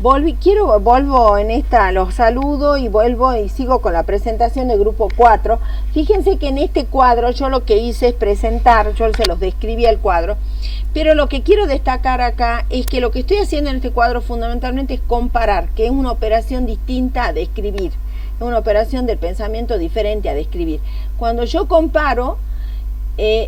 Vuelvo en esta, los saludo y vuelvo y sigo con la presentación del grupo 4. Fíjense que en este cuadro yo lo que hice es presentar, yo se los describí al cuadro, pero lo que quiero destacar acá es que lo que estoy haciendo en este cuadro fundamentalmente es comparar, que es una operación distinta a describir, es una operación del pensamiento diferente a describir. Cuando yo comparo,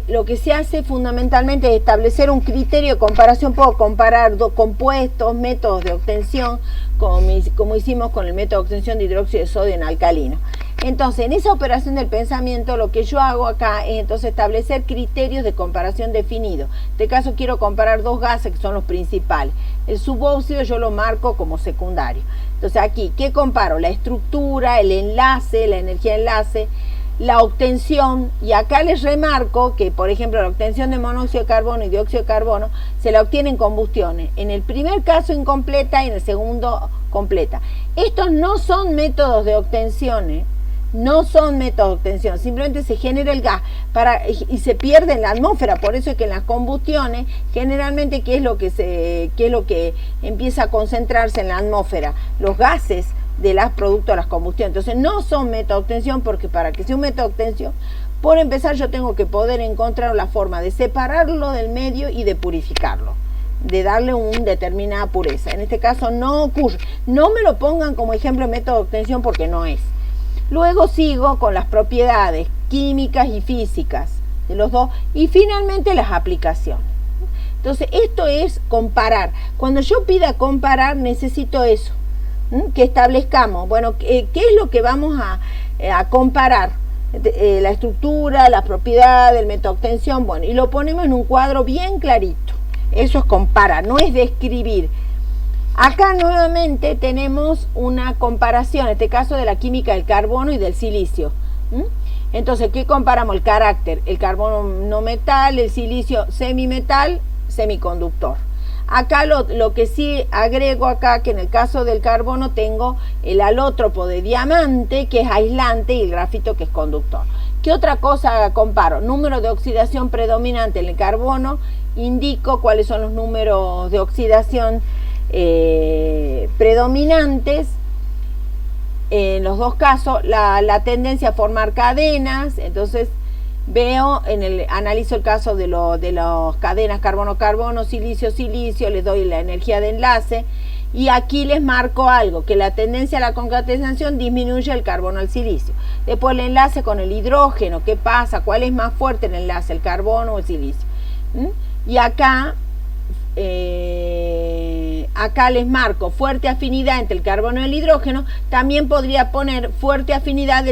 lo que se hace fundamentalmente es establecer un criterio de comparación. Puedo comparar dos compuestos, métodos de obtención, como hicimos con el método de obtención de hidróxido de sodio en alcalino. Entonces, en esa operación del pensamiento, lo que yo hago acá es entonces establecer criterios de comparación definidos. En este caso quiero comparar dos gases que son los principales. El subóxido yo lo marco como secundario. Entonces aquí, ¿qué comparo? La estructura, el enlace, la energía de enlace, la obtención, y acá les remarco que, por ejemplo, la obtención de monóxido de carbono y dióxido de carbono se la obtiene en combustiones. En el primer caso incompleta y en el segundo completa. Estos no son métodos de obtención, no son métodos de obtención, simplemente se genera el gas y se pierde en la atmósfera. Por eso es que en las combustiones, generalmente, ¿qué es lo que empieza a concentrarse en la atmósfera? Los gases de los productos de las combustiones. Entonces no son métodos de obtención, porque para que sea un método de obtención, por empezar yo tengo que poder encontrar la forma de separarlo del medio y de purificarlo, de darle una determinada pureza. En este caso no ocurre. No me lo pongan como ejemplo de método de obtención porque no es. Luego sigo con las propiedades químicas y físicas de los dos y finalmente las aplicaciones. Entonces esto es comparar. Cuando yo pida comparar necesito eso, que establezcamos, bueno, ¿qué es lo que vamos a comparar? La estructura, la propiedad, el método de obtención, bueno, y lo ponemos en un cuadro bien clarito. Eso es comparar, no es describir. Acá nuevamente tenemos una comparación, en este caso de la química del carbono y del silicio. Entonces, ¿qué comparamos? El carácter, el carbono no metal, el silicio semimetal, semiconductor. Acá lo que sí agrego acá, que en el caso del carbono tengo el alótropo de diamante, que es aislante, y el grafito, que es conductor. ¿Qué otra cosa comparo? Número de oxidación predominante en el carbono, indico cuáles son los números de oxidación predominantes en los dos casos, la tendencia a formar cadenas. Entonces analizo el caso de las cadenas carbono-carbono, silicio-silicio, les doy la energía de enlace y aquí les marco algo, que la tendencia a la concatenación disminuye el carbono al silicio. Después el enlace con el hidrógeno, ¿qué pasa? ¿Cuál es más fuerte el enlace, el carbono o el silicio? Y acá les marco fuerte afinidad entre el carbono y el hidrógeno. También podría poner fuerte afinidad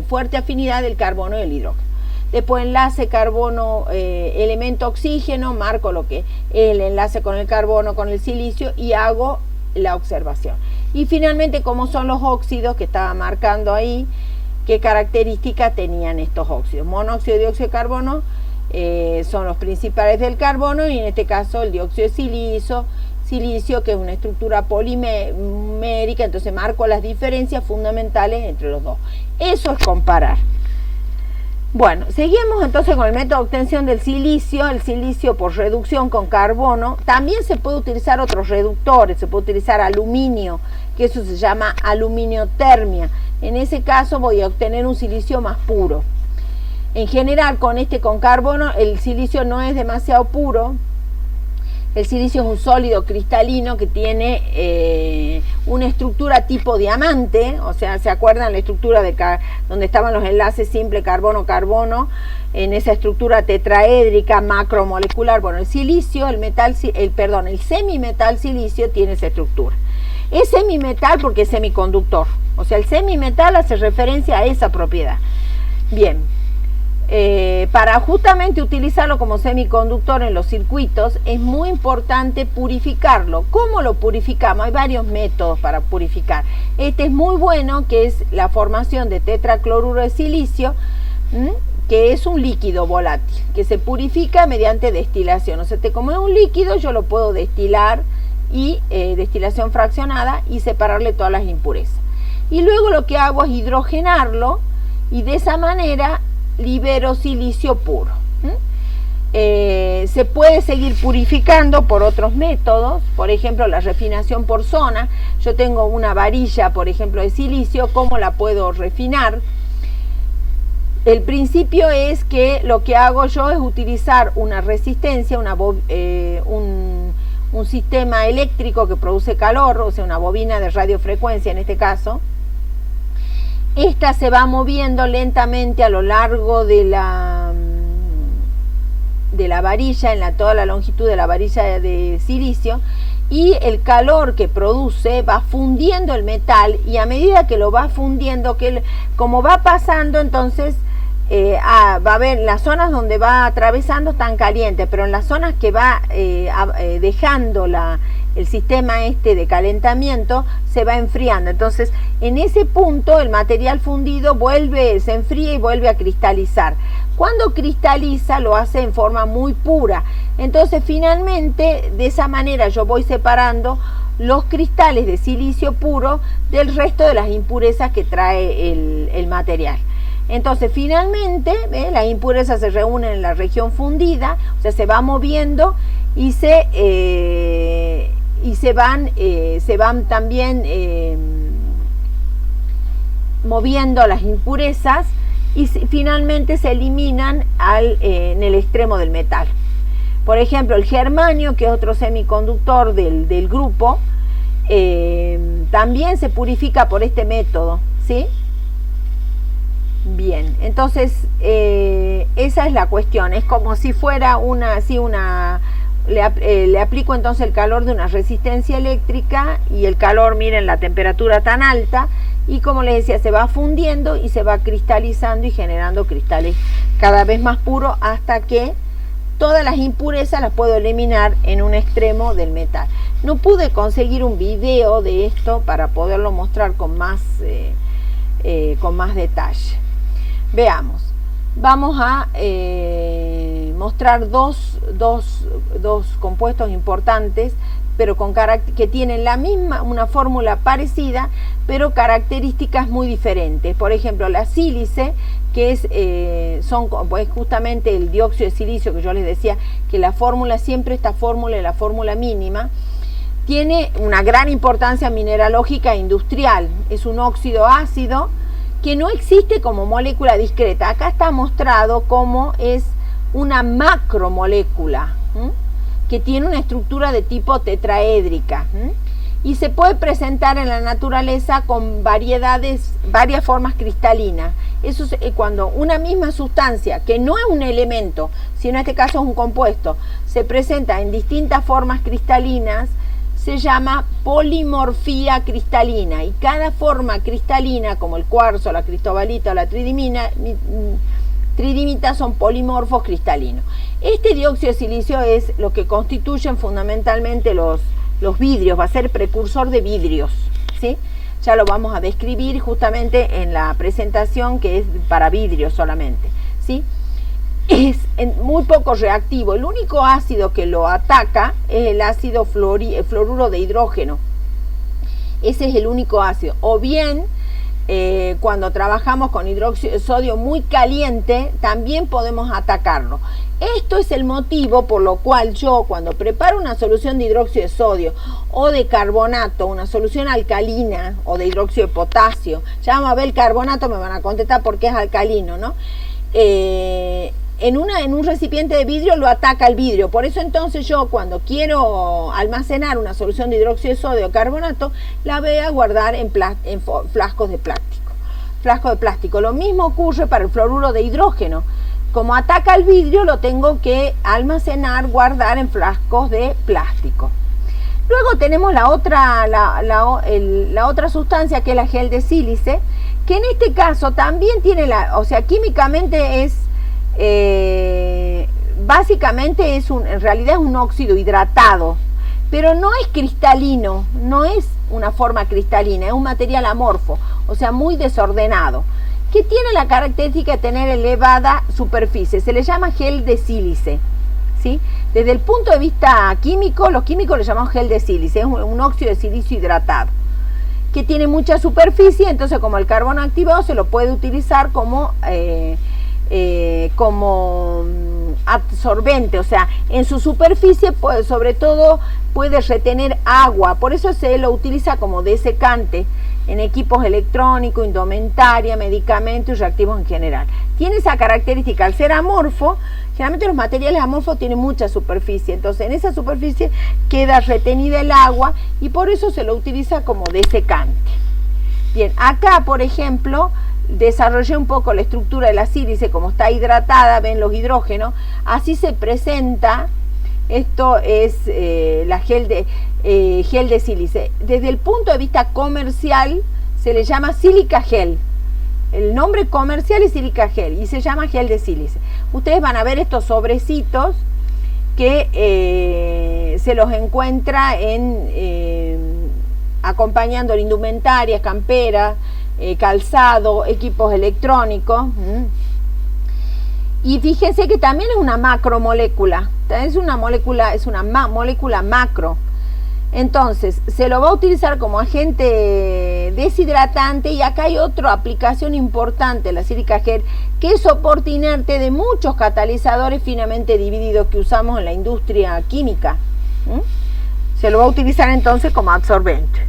fuerte afinidad del carbono y el hidrógeno. Después enlace carbono, elemento oxígeno, marco lo que es el enlace con el carbono, con el silicio y hago la observación. Y finalmente, como son los óxidos que estaba marcando ahí, qué características tenían estos óxidos. Monóxido y dióxido de carbono son los principales del carbono, y en este caso el dióxido de silicio, que es una estructura polimérica. Entonces marco las diferencias fundamentales entre los dos. Eso es comparar. Bueno, seguimos entonces con el método de obtención del silicio. El silicio por reducción con carbono. También se puede utilizar otros reductores, se puede utilizar aluminio, que eso se llama aluminiotermia. En ese caso voy a obtener un silicio más puro. En general, con carbono, el silicio no es demasiado puro. El silicio es un sólido cristalino que tiene una estructura tipo diamante. O sea, ¿se acuerdan la estructura donde estaban los enlaces simple carbono-carbono? En esa estructura tetraédrica macromolecular. Bueno, el semimetal silicio tiene esa estructura. Es semimetal porque es semiconductor. O sea, el semimetal hace referencia a esa propiedad. Bien. Para justamente utilizarlo como semiconductor en los circuitos es muy importante purificarlo. ¿Cómo lo purificamos? Hay varios métodos para purificar. Este es muy bueno, que es la formación de tetracloruro de silicio, que es un líquido volátil, que se purifica mediante destilación. O sea, como es un líquido, yo lo puedo destilar y destilación fraccionada y separarle todas las impurezas. Y luego lo que hago es hidrogenarlo y de esa manera libero silicio puro. Se puede seguir purificando por otros métodos, por ejemplo la refinación por zona. Yo tengo una varilla, por ejemplo, de silicio, ¿cómo la puedo refinar? El principio es que lo que hago yo es utilizar una resistencia, un sistema eléctrico que produce calor, o sea, una bobina de radiofrecuencia en este caso. Esta se va moviendo lentamente a lo largo de la varilla, toda la longitud de la varilla de silicio, y el calor que produce va fundiendo el metal, y a medida que lo va fundiendo, como va pasando, entonces va a haber las zonas donde va atravesando están calientes, pero en las zonas que va dejando el sistema de calentamiento se va enfriando. Entonces en ese punto el material fundido se enfría y vuelve a cristalizar. Cuando cristaliza lo hace en forma muy pura. Entonces finalmente de esa manera yo voy separando los cristales de silicio puro del resto de las impurezas que trae el material. Entonces finalmente las impurezas se reúnen en la región fundida, o sea, se va moviendo y se van también moviendo las impurezas, y finalmente se eliminan en el extremo del metal. Por ejemplo, el germanio, que es otro semiconductor del grupo, también se purifica por este método, ¿sí? Bien, entonces esa es la cuestión. Es como si fuera le aplico entonces el calor de una resistencia eléctrica, y el calor, miren la temperatura tan alta, y como les decía, se va fundiendo y se va cristalizando y generando cristales cada vez más puros, hasta que todas las impurezas las puedo eliminar en un extremo del metal. No pude conseguir un video de esto para poderlo mostrar con más detalle. Veamos, vamos a mostrar dos compuestos importantes, pero que tienen una fórmula parecida, pero características muy diferentes. Por ejemplo, la sílice, que es justamente el dióxido de silicio, que yo les decía que la fórmula, siempre esta fórmula es la fórmula mínima, tiene una gran importancia mineralógica e industrial. Es un óxido ácido que no existe como molécula discreta. Acá está mostrado cómo es una macromolécula, que tiene una estructura de tipo tetraédrica, y se puede presentar en la naturaleza con varias formas cristalinas. Eso es cuando una misma sustancia, que no es un elemento, sino en este caso es un compuesto, se presenta en distintas formas cristalinas, se llama polimorfía cristalina, y cada forma cristalina, como el cuarzo, la cristobalita o la tridimita, son polimorfos cristalinos. Este dióxido de silicio es lo que constituyen fundamentalmente los vidrios, va a ser precursor de vidrios, ¿sí? Ya lo vamos a describir justamente en la presentación, que es para vidrios solamente, ¿sí? Es muy poco reactivo. El único ácido que lo ataca es el ácido fluoruro de hidrógeno. Ese es el único ácido. O bien, cuando trabajamos con hidróxido de sodio muy caliente, también podemos atacarlo. Esto es el motivo por lo cual yo, cuando preparo una solución de hidróxido de sodio o de carbonato, una solución alcalina, o de hidróxido de potasio, ya vamos a ver el carbonato, me van a contestar por qué es alcalino, ¿no? En un recipiente de vidrio lo ataca el vidrio. Por eso entonces yo, cuando quiero almacenar una solución de hidróxido de sodio o carbonato, la voy a guardar en frascos de plástico. Lo mismo ocurre para el fluoruro de hidrógeno. Como ataca el vidrio, lo tengo que guardar en frascos de plástico. Luego tenemos la otra sustancia, que es la gel de sílice, que en este caso también tiene químicamente es básicamente en realidad es un óxido hidratado, pero no es cristalino, no es una forma cristalina, es un material amorfo, o sea, muy desordenado, que tiene la característica de tener elevada superficie. Se le llama gel de sílice, ¿sí? Desde el punto de vista químico, los químicos le llamamos gel de sílice, es un óxido de silicio hidratado, que tiene mucha superficie. Entonces, como el carbono activado, se lo puede utilizar como absorbente, o sea, en su superficie sobre todo puede retener agua, por eso se lo utiliza como desecante en equipos electrónicos, indumentaria, medicamentos y reactivos en general. Tiene esa característica, al ser amorfo, generalmente los materiales amorfos tienen mucha superficie, entonces en esa superficie queda retenida el agua y por eso se lo utiliza como desecante. Bien, acá por ejemplo desarrollé un poco la estructura de la sílice, como está hidratada, ven los hidrógenos, así se presenta. Esto es la gel de sílice. Desde el punto de vista comercial se le llama sílica gel. El nombre comercial es sílica gel y se llama gel de sílice. Ustedes van a ver estos sobrecitos que se los encuentra acompañando la indumentaria, camperas, calzado, equipos electrónicos. Y fíjense que también es una macromolécula, es una molécula macro. Entonces, se lo va a utilizar como agente deshidratante y acá hay otra aplicación importante, la sílica gel, que es soporte inerte de muchos catalizadores finamente divididos que usamos en la industria química. Se lo va a utilizar entonces como absorbente.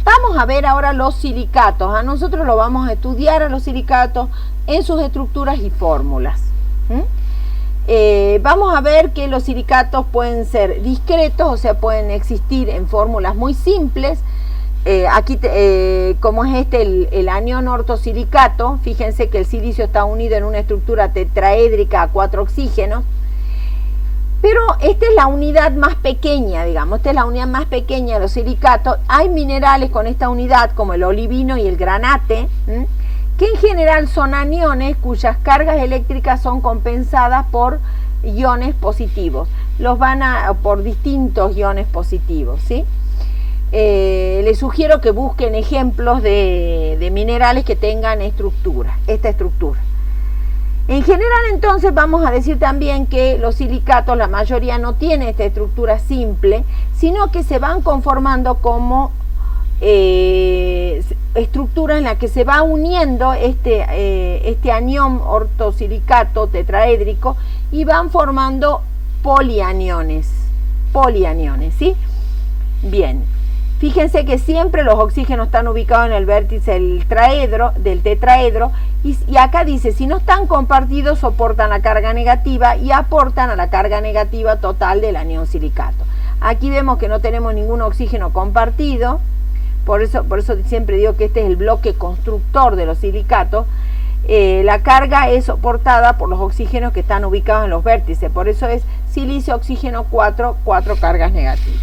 Vamos a ver ahora los silicatos. A nosotros lo vamos a estudiar a los silicatos en sus estructuras y fórmulas. Vamos a ver que los silicatos pueden ser discretos, o sea, pueden existir en fórmulas muy simples. Aquí, como es el anión ortosilicato, fíjense que el silicio está unido en una estructura tetraédrica a 4 oxígenos. Pero esta es la unidad más pequeña, digamos, esta es la unidad más pequeña de los silicatos. Hay minerales con esta unidad, como el olivino y el granate, que en general son aniones cuyas cargas eléctricas son compensadas por iones positivos. Por distintos iones positivos, ¿sí? Les sugiero que busquen ejemplos de minerales que tengan esta estructura. En general, entonces, vamos a decir también que los silicatos, la mayoría no tienen esta estructura simple, sino que se van conformando como estructura en la que se va uniendo este anión ortosilicato tetraédrico y van formando polianiones, ¿sí? Bien, fíjense que siempre los oxígenos están ubicados en el vértice del tetraedro y acá dice, si no están compartidos soportan la carga negativa y aportan a la carga negativa total del anión silicato. Aquí vemos que no tenemos ningún oxígeno compartido. Por eso siempre digo que este es el bloque constructor de los silicatos. La carga es soportada por los oxígenos que están ubicados en los vértices. Por eso es silicio, oxígeno 4 cargas negativas.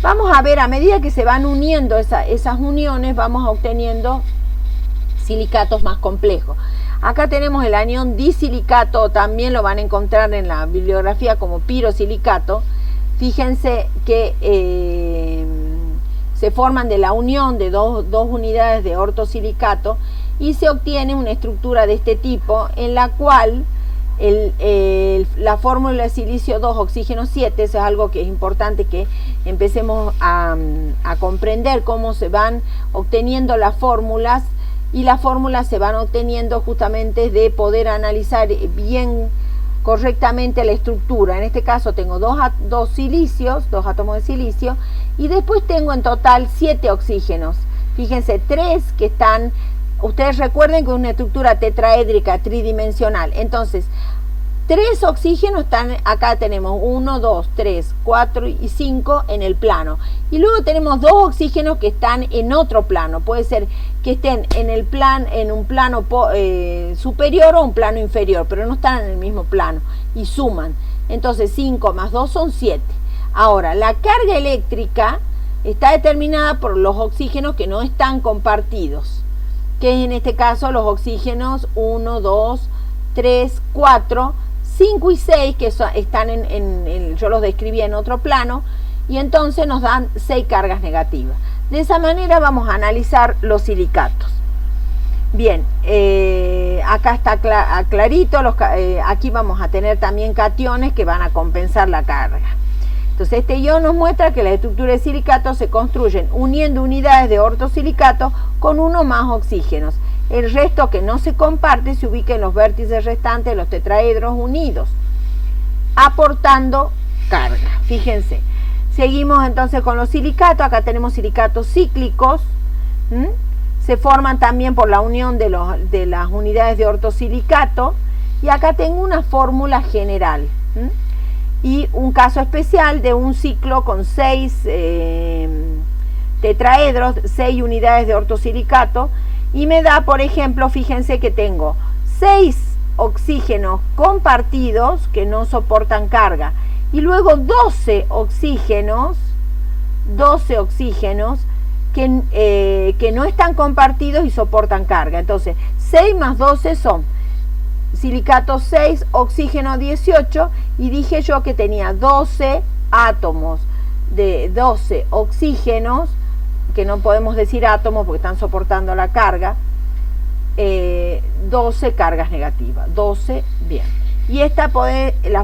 Vamos a ver, a medida que se van uniendo esas uniones, vamos obteniendo silicatos más complejos. Acá tenemos el anión disilicato, también lo van a encontrar en la bibliografía como pirosilicato. Fíjense que se forman de la unión de dos unidades de ortosilicato y se obtiene una estructura de este tipo en la cual la fórmula de silicio 2, oxígeno 7, eso es algo que es importante que empecemos a comprender cómo se van obteniendo las fórmulas, y las fórmulas se van obteniendo justamente de poder analizar bien correctamente la estructura. En este caso tengo dos átomos de silicio, y después tengo en total 7 oxígenos. Fíjense, 3 que están, ustedes recuerden que es una estructura tetraédrica tridimensional, entonces 3 oxígenos están, acá tenemos 1, 2, 3, 4 y 5 en el plano, y luego tenemos 2 oxígenos que están en otro plano. Puede ser que estén en un plano superior o un plano inferior, pero no están en el mismo plano y suman. Entonces 5 más 2 son 7. Ahora, la carga eléctrica está determinada por los oxígenos que no están compartidos, que en este caso los oxígenos 1, 2, 3, 4, 5 y 6, que están yo los describí en otro plano, y entonces nos dan 6 cargas negativas. De esa manera vamos a analizar los silicatos. Bien, acá está clarito, aquí vamos a tener también cationes que van a compensar la carga. Entonces este ion nos muestra que las estructuras de silicatos se construyen uniendo unidades de ortosilicato con uno más oxígenos. El resto que no se comparte se ubica en los vértices restantes de los tetraedros unidos. aportando carga. Fíjense, seguimos entonces con los silicatos. Acá tenemos silicatos cíclicos. Se forman también por la unión de las unidades de ortosilicato. Y acá tengo una fórmula general. Y un caso especial de un ciclo con 6 tetraedros, 6 unidades de ortosilicato. Y me da, por ejemplo, fíjense que tengo 6 oxígenos compartidos que no soportan carga. Y luego 12 oxígenos que no están compartidos y soportan carga. Entonces, 6 más 12 son silicato 6, oxígeno 18, y dije yo que tenía 12 átomos de 12 oxígenos, que no podemos decir átomos porque están soportando la carga, 12 cargas negativas, 12, bien. Y esta es la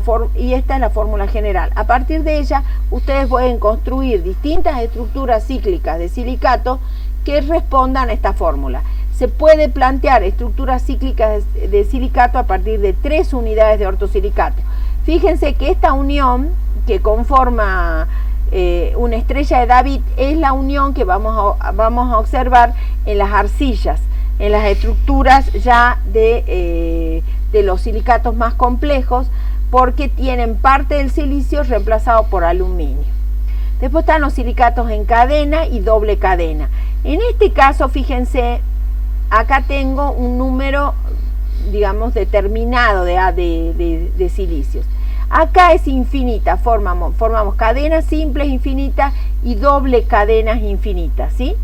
fórmula general. A partir de ella, ustedes pueden construir distintas estructuras cíclicas de silicato que respondan a esta fórmula. Se puede plantear estructuras cíclicas de silicato a partir de 3 unidades de ortosilicato. Fíjense que esta unión que conforma una estrella de David es la unión que vamos a observar en las arcillas, en las estructuras ya de los silicatos más complejos, porque tienen parte del silicio reemplazado por aluminio. Después están los silicatos en cadena y doble cadena. En este caso, fíjense, acá tengo un número, digamos, determinado de silicios. Acá es infinita, formamos cadenas simples infinitas y doble cadenas infinitas, ¿sí?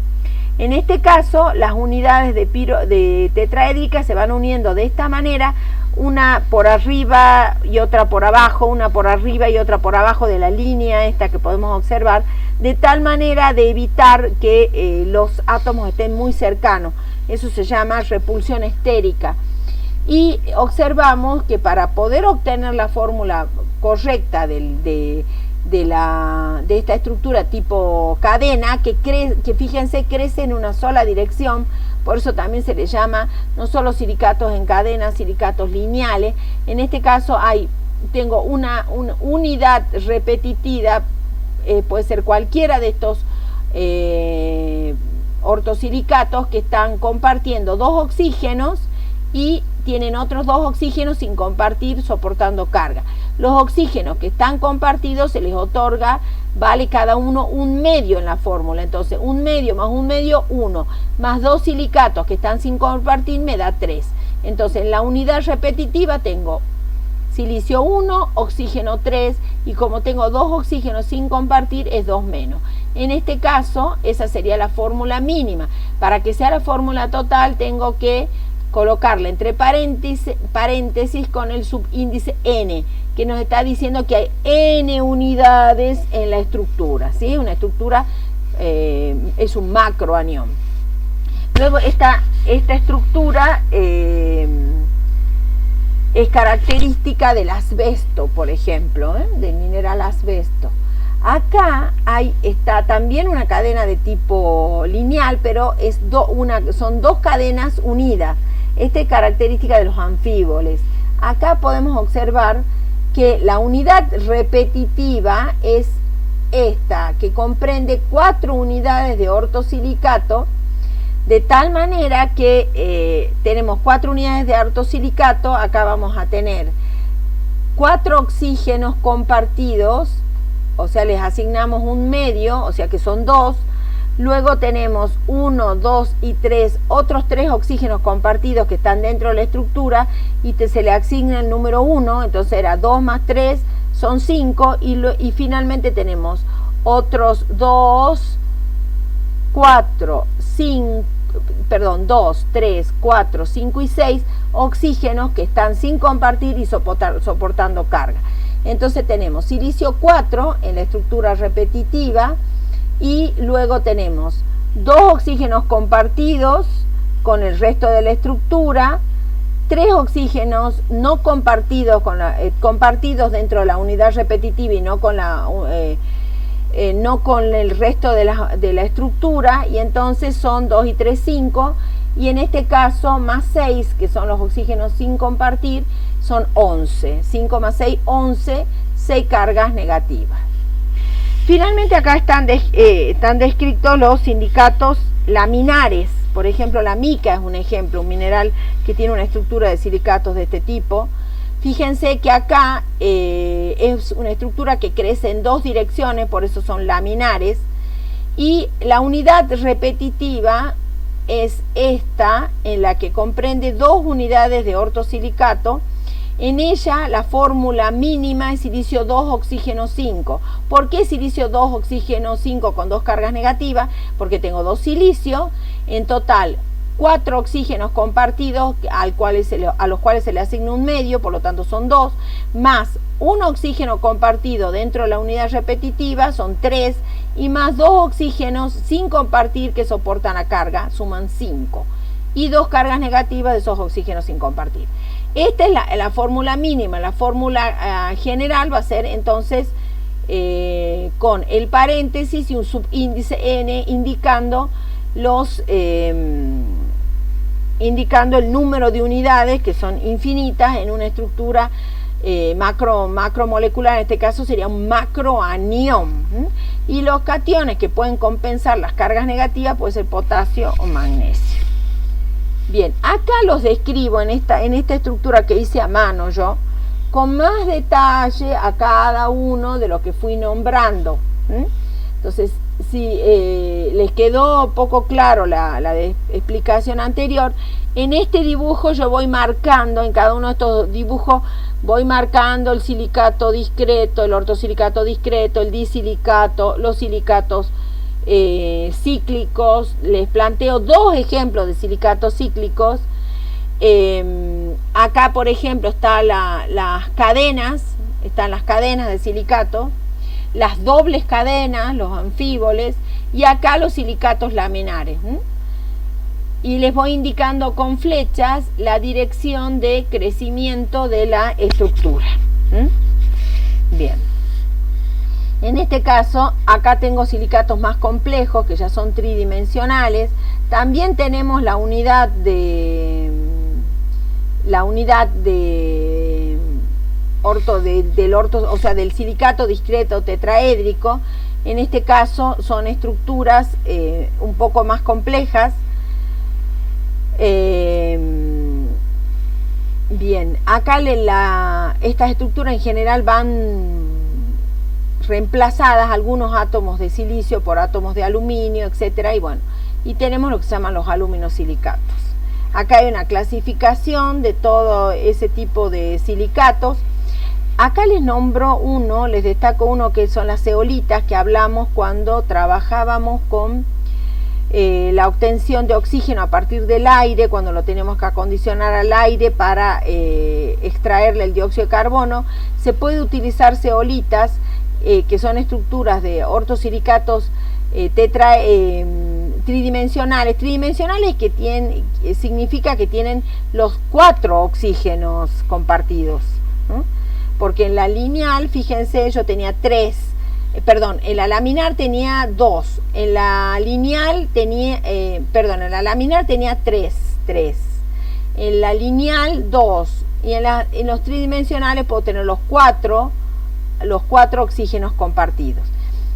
En este caso, las unidades de tetraédricas se van uniendo de esta manera, una por arriba y otra por abajo, una por arriba y otra por abajo de la línea esta que podemos observar, de tal manera de evitar que los átomos estén muy cercanos. Eso se llama repulsión estérica. Y observamos que para poder obtener la fórmula correcta de esta estructura tipo cadena, que fíjense, crece en una sola dirección, por eso también se le llama no solo silicatos en cadena, silicatos lineales. En este caso tengo una unidad repetitiva, puede ser cualquiera de estos ortosilicatos que están compartiendo 2 oxígenos y tienen otros 2 oxígenos sin compartir, soportando carga. Los oxígenos que están compartidos se les otorga, vale cada uno 1/2 en la fórmula. Entonces 1/2 más 1/2, 1, más 2 silicatos que están sin compartir me da 3. Entonces en la unidad repetitiva tengo silicio 1, oxígeno 3, y como tengo 2 oxígenos sin compartir es 2 menos. En este caso, esa sería la fórmula mínima. Para que sea la fórmula total, tengo que colocarla entre paréntesis con el subíndice n, que nos está diciendo que hay n unidades en la estructura, ¿sí? Una estructura es un macroanión. Luego esta estructura es característica del asbesto, por ejemplo, del mineral asbesto. Acá está también una cadena de tipo lineal, pero son 2 cadenas unidas. Esta es característica de los anfíboles. Acá podemos observar que la unidad repetitiva es esta, que comprende 4 unidades de ortosilicato, de tal manera que tenemos 4 unidades de ortosilicato. Acá vamos a tener 4 oxígenos compartidos, o sea, les asignamos 1/2, o sea que son 2. Luego tenemos 1, 2 y 3, otros 3 oxígenos compartidos que están dentro de la estructura, y se le asigna el número 1, entonces era 2 más 3, son 5, y finalmente tenemos otros 2, 3, 4, 5 y 6 oxígenos que están sin compartir y soportando carga. Entonces tenemos silicio 4 en la estructura repetitiva, y luego tenemos 2 oxígenos compartidos con el resto de la estructura, 3 oxígenos no compartidos, compartidos dentro de la unidad repetitiva y no con el resto de la estructura, y entonces son 2 y 3, 5, y en este caso más 6, que son los oxígenos sin compartir, son 11. 5 más 6, 11, 6 cargas negativas. Finalmente acá están descritos los silicatos laminares. Por ejemplo, la mica es un ejemplo, un mineral que tiene una estructura de silicatos de este tipo. Fíjense que acá es una estructura que crece en dos direcciones, por eso son laminares. Y la unidad repetitiva es esta, en la que comprende dos unidades de ortosilicato. En ella la fórmula mínima es silicio 2, oxígeno 5. ¿Por qué silicio 2, oxígeno 5 con dos cargas negativas? Porque tengo dos silicios, en total 4 oxígenos compartidos a los cuales se le asigna un medio, por lo tanto son 2, más un oxígeno compartido dentro de la unidad repetitiva, son 3, y más 2 oxígenos sin compartir que soportan la carga, suman 5, y 2 cargas negativas de esos oxígenos sin compartir. Esta es la fórmula mínima. La fórmula general va a ser entonces con el paréntesis y un subíndice n indicando el número de unidades, que son infinitas en una estructura macromolecular. En este caso sería un macroanión. Y los cationes que pueden compensar las cargas negativas puede ser potasio o magnesio. Bien, acá los describo en esta estructura que hice a mano yo, con más detalle a cada uno de los que fui nombrando. Entonces, si les quedó poco claro la explicación anterior, en este dibujo yo voy marcando, en cada uno de estos dibujos, voy marcando el silicato discreto, el ortosilicato discreto, el disilicato, los silicatos cíclicos. Les planteo dos ejemplos de silicatos cíclicos. Acá, por ejemplo, están las cadenas de silicato, las dobles cadenas, los anfíboles, y acá los silicatos laminares. Y les voy indicando con flechas la dirección de crecimiento de la estructura. Bien. En este caso, acá tengo silicatos más complejos, que ya son tridimensionales. También tenemos la unidad del silicato discreto tetraédrico. En este caso son estructuras un poco más complejas. Bien, acá estas estructuras en general van reemplazadas algunos átomos de silicio por átomos de aluminio, etcétera, y tenemos lo que se llaman los aluminosilicatos. Acá hay una clasificación de todo ese tipo de silicatos. Acá les destaco uno, que son las zeolitas, que hablamos cuando trabajábamos con la obtención de oxígeno a partir del aire, cuando lo tenemos que acondicionar al aire para extraerle el dióxido de carbono. Se puede utilizar zeolitas, que son estructuras de ortosilicatos tridimensionales. Tridimensionales significa que tienen los 4 oxígenos compartidos. Porque en la lineal, fíjense, yo tenía 3. En la laminar tenía 2. En la lineal tenía, en la laminar tenía 3. En la lineal 2. Y en los tridimensionales puedo tener los 4 oxígenos compartidos.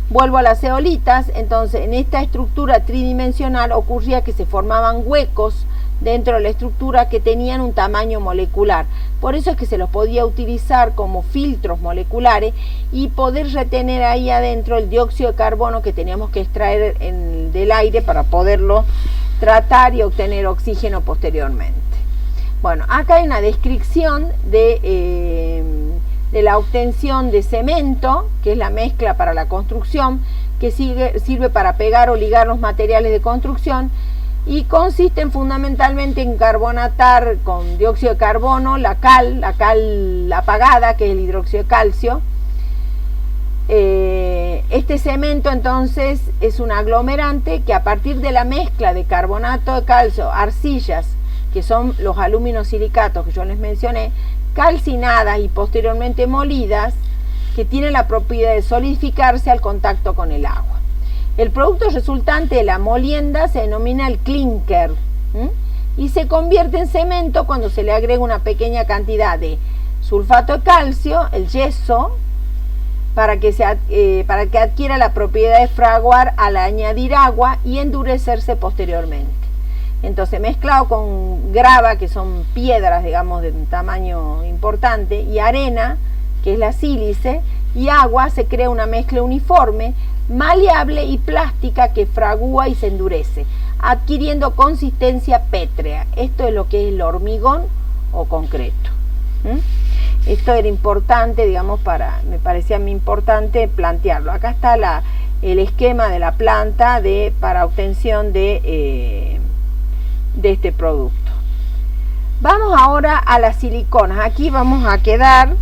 Vuelvo a las zeolitas. Entonces, en esta estructura tridimensional ocurría que se formaban huecos dentro de la estructura que tenían un tamaño molecular. Por eso es que se los podía utilizar como filtros moleculares y poder retener ahí adentro el dióxido de carbono que teníamos que extraer del aire para poderlo tratar y obtener oxígeno posteriormente. Bueno, acá hay una descripción de la obtención de cemento, que es la mezcla para la construcción, que sirve para pegar o ligar los materiales de construcción, y consisten fundamentalmente en carbonatar con dióxido de carbono la cal apagada, que es el hidróxido de calcio. Este cemento entonces es un aglomerante que, a partir de la mezcla de carbonato de calcio, arcillas, que son los aluminosilicatos que yo les mencioné, calcinadas y posteriormente molidas, que tienen la propiedad de solidificarse al contacto con el agua. El producto resultante de la molienda se denomina el clinker, y se convierte en cemento cuando se le agrega una pequeña cantidad de sulfato de calcio, el yeso, para que adquiera la propiedad de fraguar al añadir agua y endurecerse posteriormente. Entonces, mezclado con grava, que son piedras, digamos, de un tamaño importante, y arena, que es la sílice, y agua, se crea una mezcla uniforme, maleable y plástica que fragúa y se endurece, adquiriendo consistencia pétrea. Esto es lo que es el hormigón o concreto. Esto era importante, digamos, me parecía a mí importante plantearlo. Acá está el esquema de la planta para obtención de este producto. Vamos ahora a las siliconas. Aquí vamos a quedar